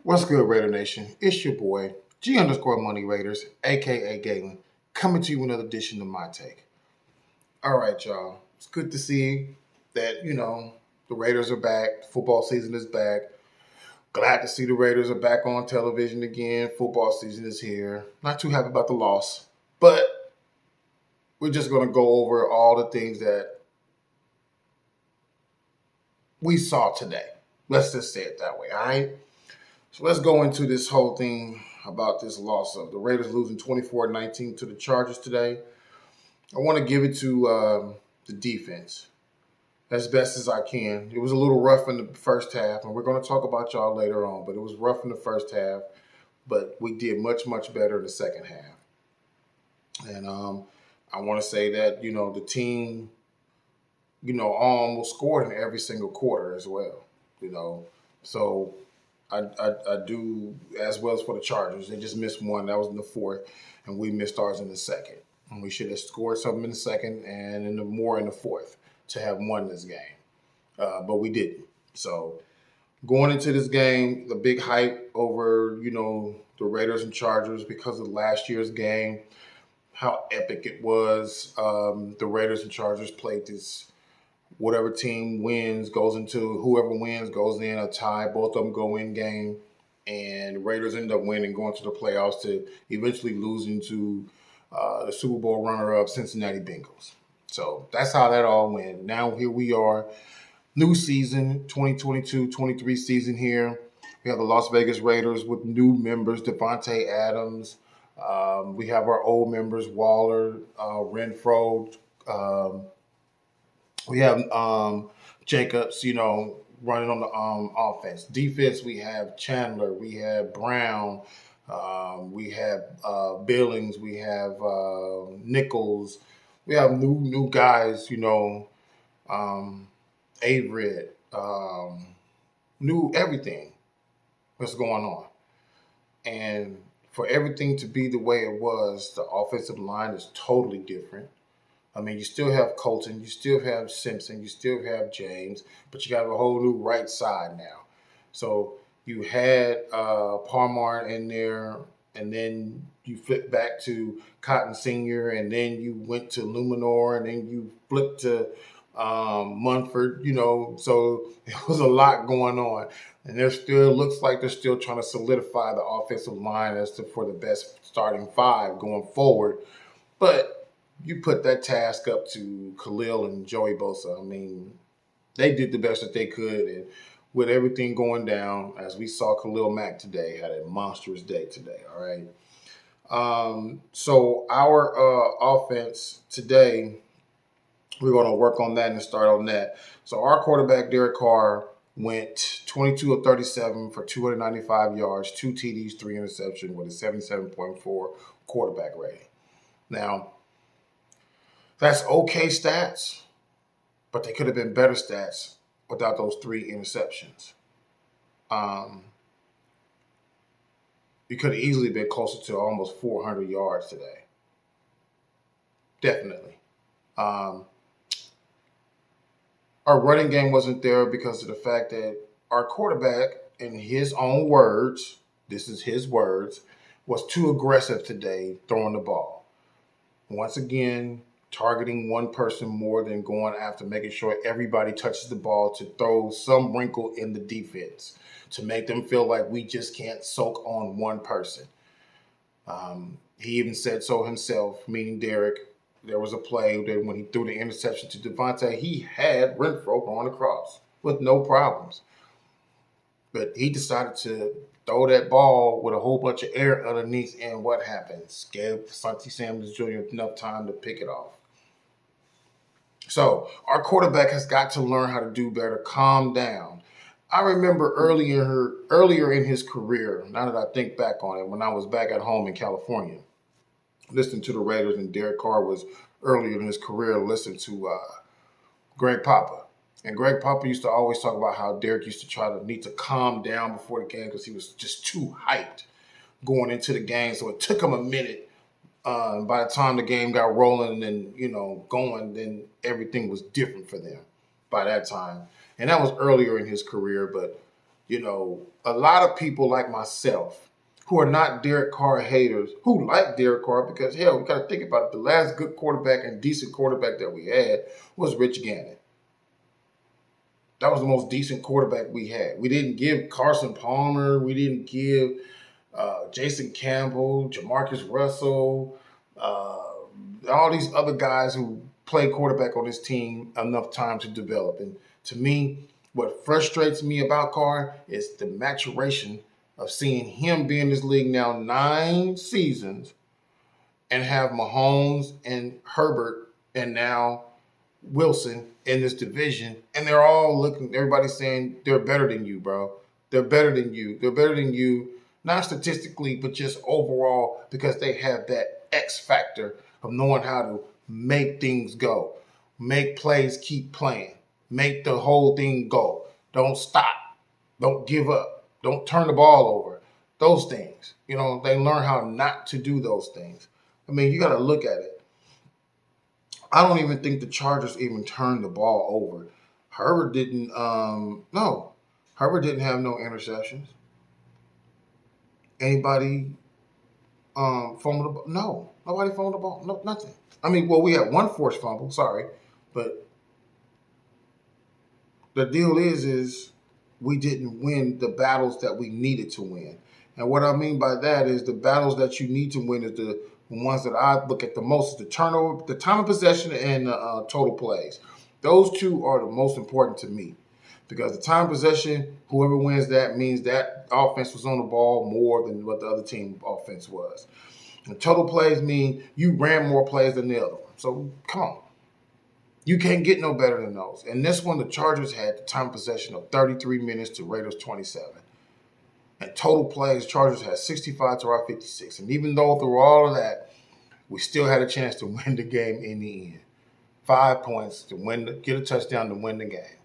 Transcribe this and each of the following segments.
What's good, Raider Nation? It's your boy, G_Money Raiders, aka Galen, coming to you with another edition of My Take. All right, y'all. It's good to see that, the Raiders are back. Football season is back. Glad to see the Raiders are back on television again. Football season is here. Not too happy about the loss, but we're just going to go over all the things that we saw today. Let's just say it that way, all right? So let's go into this whole thing about this loss of the Raiders losing 24-19 to the Chargers today. I want to give it to the defense as best as I can. It was a little rough in the first half, and we're going to talk about y'all later on, but it was rough in the first half, but we did much, much better in the second half. And I want to say that, the team, almost scored in every single quarter as well, So I do as well as for the Chargers. They just missed one. That was in the fourth, and we missed ours in the second. And we should have scored something in the second and more in the fourth to have won this game. But we didn't. So going into this game, the big hype over, the Raiders and Chargers because of last year's game, how epic it was. The Raiders and Chargers played this. Whatever team wins whoever wins goes in a tie. Both of them go in game, and the Raiders end up winning, going to the playoffs to eventually losing to the Super Bowl runner-up Cincinnati Bengals. So that's how that all went. Now here we are, new season, 2022-23 season here. We have the Las Vegas Raiders with new members, Devontae Adams. We have our old members, Waller, Renfro. We have Jacobs, running on the offense. Defense, we have Chandler, we have Brown, we have Billings, we have Nichols. We have new guys, Avery, new everything that's going on. And for everything to be the way it was, the offensive line is totally different. I mean, you still have Colton, you still have Simpson, you still have James, but you got a whole new right side now. So you had Palmer in there, and then you flipped back to Cotton Sr., and then you went to Luminor, and then you flipped to Munford, So it was a lot going on. And there still looks like they're still trying to solidify the offensive line for the best starting five going forward. But you put that task up to Khalil and Joey Bosa. I mean, they did the best that they could. And with everything going down, as we saw Khalil Mack today, had a monstrous day today, all right? So our offense today, we're going to work on that and start on that. So our quarterback, Derek Carr, went 22 of 37 for 295 yards, 2 TDs, 3 interceptions with a 77.4 quarterback rating. Now, that's okay stats, but they could have been better stats without those 3 interceptions. You could have easily been closer to almost 400 yards today. Definitely. Our running game wasn't there because of the fact that our quarterback, in his own words, this is his words, was too aggressive today throwing the ball. Once again, targeting one person more than going after making sure everybody touches the ball to throw some wrinkle in the defense to make them feel like we just can't soak on one person. He even said so himself, meaning Derek. There was a play that when he threw the interception to Devontae, he had Renfro going across with no problems. But he decided to throw that ball with a whole bunch of air underneath, and what happens? Gave Santi Samuels Jr. enough time to pick it off. So our quarterback has got to learn how to do better, calm down. I remember earlier in his career, now that I think back on it, when I was back at home in California, listening to the Raiders, and Derek Carr was earlier in his career listening to Greg Papa. And Greg Papa used to always talk about how Derek used to need to calm down before the game because he was just too hyped going into the game. So it took him a minute. By the time the game got rolling and going, then everything was different for them by that time. And that was earlier in his career, but A lot of people like myself who are not Derek Carr haters, who like Derek Carr because, hell, we got to think about it. The last good quarterback and decent quarterback that we had was Rich Gannon. That was the most decent quarterback we had. We didn't give Carson Palmer. We didn't give Jason Campbell, Jamarcus Russell, all these other guys who played quarterback on this team enough time to develop. And to me, what frustrates me about Carr is the maturation of seeing him be in this league now 9 seasons and have Mahomes and Herbert and now Wilson in this division, and they're all looking, everybody's saying they're better than you, bro. They're better than you. They're better than you, not statistically, but just overall because they have that X factor of knowing how to make things go, make plays keep playing, make the whole thing go. Don't stop. Don't give up. Don't turn the ball over. Those things. They learn how not to do those things. I mean, you got to look at it. I don't even think the Chargers even turned the ball over. Herbert didn't. No, Herbert didn't have no interceptions. Anybody fumbled the ball? No, nobody fumbled the ball. No, nothing. I mean, well, we had one forced fumble. Sorry, but the deal is we didn't win the battles that we needed to win. And what I mean by that is the battles that you need to win is the ones that I look at the most is the turnover, the time of possession, and total plays. Those two are the most important to me because the time of possession, whoever wins that means that offense was on the ball more than what the other team offense was. And total plays mean you ran more plays than the other one. So come on. You can't get no better than those. And this one, the Chargers had the time of possession of 33 minutes to Raiders 27. And total plays, Chargers had 65 to our 56. And even though through all of that, we still had a chance to win the game in the end. 5 points to get a touchdown to win the game.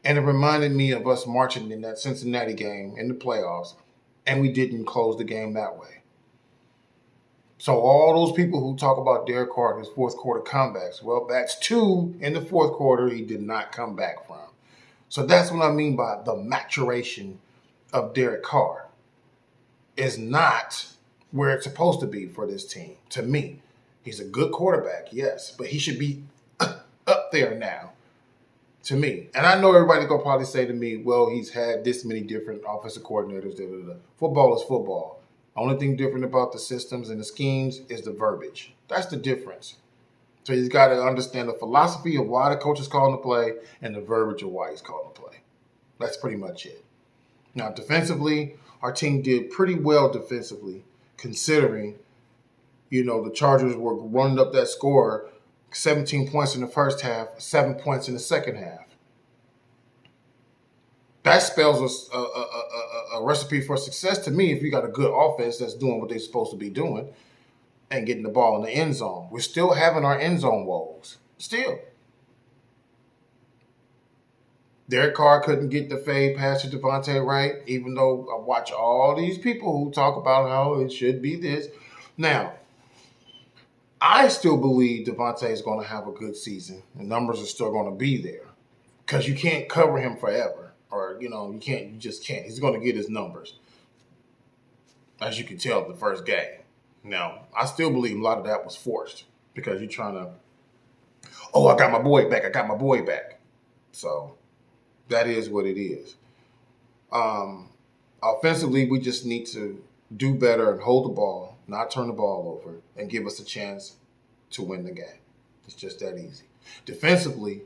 And it reminded me of us marching in that Cincinnati game in the playoffs, and we didn't close the game that way. So all those people who talk about Derek Carr and his fourth quarter comebacks, well, that's 2 in the fourth quarter he did not come back from. So that's what I mean by the maturation of Derek Carr is not where it's supposed to be for this team. To me, he's a good quarterback, yes, but he should be up there now, to me. And I know everybody's going to probably say to me, well, he's had this many different offensive coordinators. Football is football. Only thing different about the systems and the schemes is the verbiage. That's the difference. So he's got to understand the philosophy of why the coach is calling the play and the verbiage of why he's calling the play. That's pretty much it. Now, defensively, our team did pretty well defensively, considering, the Chargers were running up that score, 17 points in the first half, 7 points in the second half. That spells us a recipe for success to me if you got a good offense that's doing what they're supposed to be doing and getting the ball in the end zone. We're still having our end zone woes. Still. Derek Carr couldn't get the fade pass to Devontae Wright, even though I watch all these people who talk about how it should be this. Now, I still believe Devontae is going to have a good season. The numbers are still going to be there because you can't cover him forever. Or, you just can't. He's going to get his numbers, as you can tell the first game. Now, I still believe a lot of that was forced because you're trying to, I got my boy back. So that is what it is. Offensively, we just need to do better and hold the ball, not turn the ball over, and give us a chance to win the game. It's just that easy. Defensively,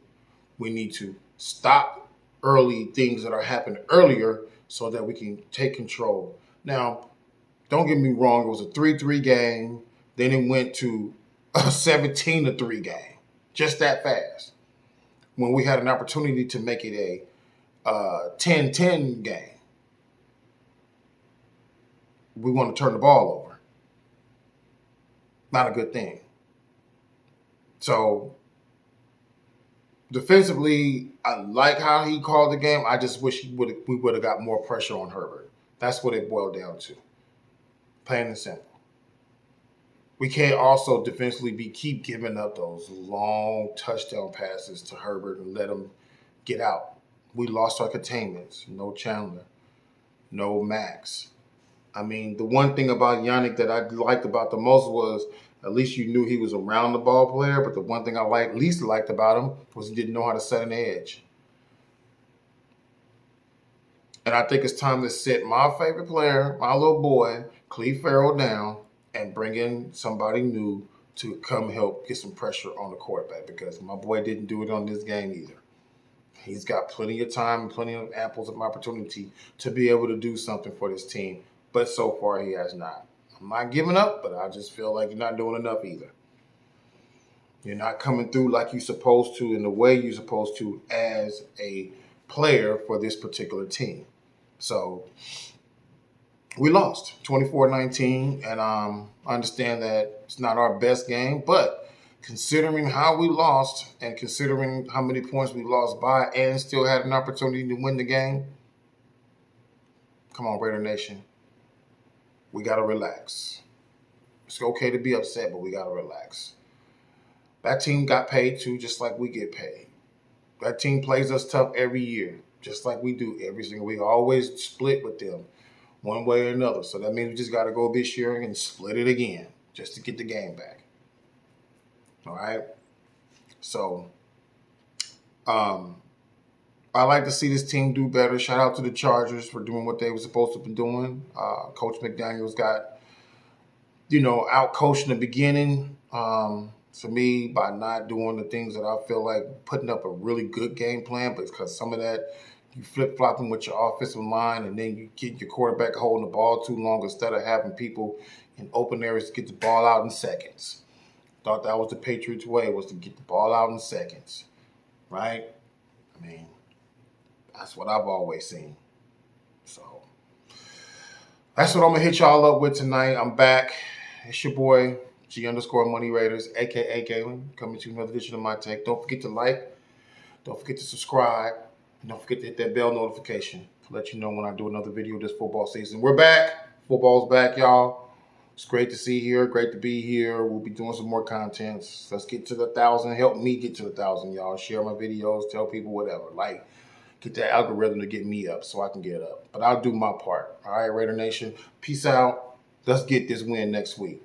we need to stop early things that are happening earlier so that we can take control. Now, don't get me wrong, it was a 3-3 game. Then it went to a 17-3 game. Just that fast. When we had an opportunity to make it a 10-10 game. We want to turn the ball over. Not a good thing. So, defensively, I like how he called the game. I just wish we would have got more pressure on Herbert. That's what it boiled down to. Plain and simple. We can't also defensively keep giving up those long touchdown passes to Herbert and let him get out. We lost our containments. No Chandler. no max. I mean, the one thing about Yannick that I liked about the most was at least you knew he was a round the ball player. But the one thing I least liked about him was he didn't know how to set an edge. And I think it's time to sit my favorite player, my little boy, Cleve Farrell, down and bring in somebody new to come help get some pressure on the quarterback, because my boy didn't do it on this game either. He's got plenty of time and plenty of apples of opportunity to be able to do something for this team, but so far he has not. I'm not giving up, but I just feel like you're not doing enough either. You're not coming through like you're supposed to in the way you're supposed to as a player for this particular team. So we lost 24-19, and I understand that it's not our best game, but considering how we lost and considering how many points we lost by and still had an opportunity to win the game, come on, Raider Nation. We got to relax. It's okay to be upset, but we got to relax. That team got paid too, just like we get paid. That team plays us tough every year, just like we do every single week. Always split with them one way or another. So that means we just got to go this year and split it again just to get the game back. All right? So I like to see this team do better. Shout out to the Chargers for doing what they were supposed to be doing. Coach McDaniels got, out-coached in the beginning to me by not doing the things that I feel like putting up a really good game plan, but because some of that, you flip-flopping with your offensive line, and then you get your quarterback holding the ball too long instead of having people in open areas to get the ball out in seconds. Thought that was the Patriots' way, was to get the ball out in seconds, right? I mean, that's what I've always seen. So that's what I'm going to hit y'all up with tonight. I'm back. It's your boy, G_Money Raiders, a.k.a. Galen, coming to another edition of My Take. Don't forget to like. Don't forget to subscribe. And don't forget to hit that bell notification to let you know when I do another video this football season. We're back. Football's back, y'all. It's great to see you here. Great to be here. We'll be doing some more content. Let's get to the 1,000. Help me get to the 1,000, y'all. Share my videos. Tell people whatever. Like, get that algorithm to get me up so I can get up. But I'll do my part. All right, Raider Nation. Peace out. Let's get this win next week.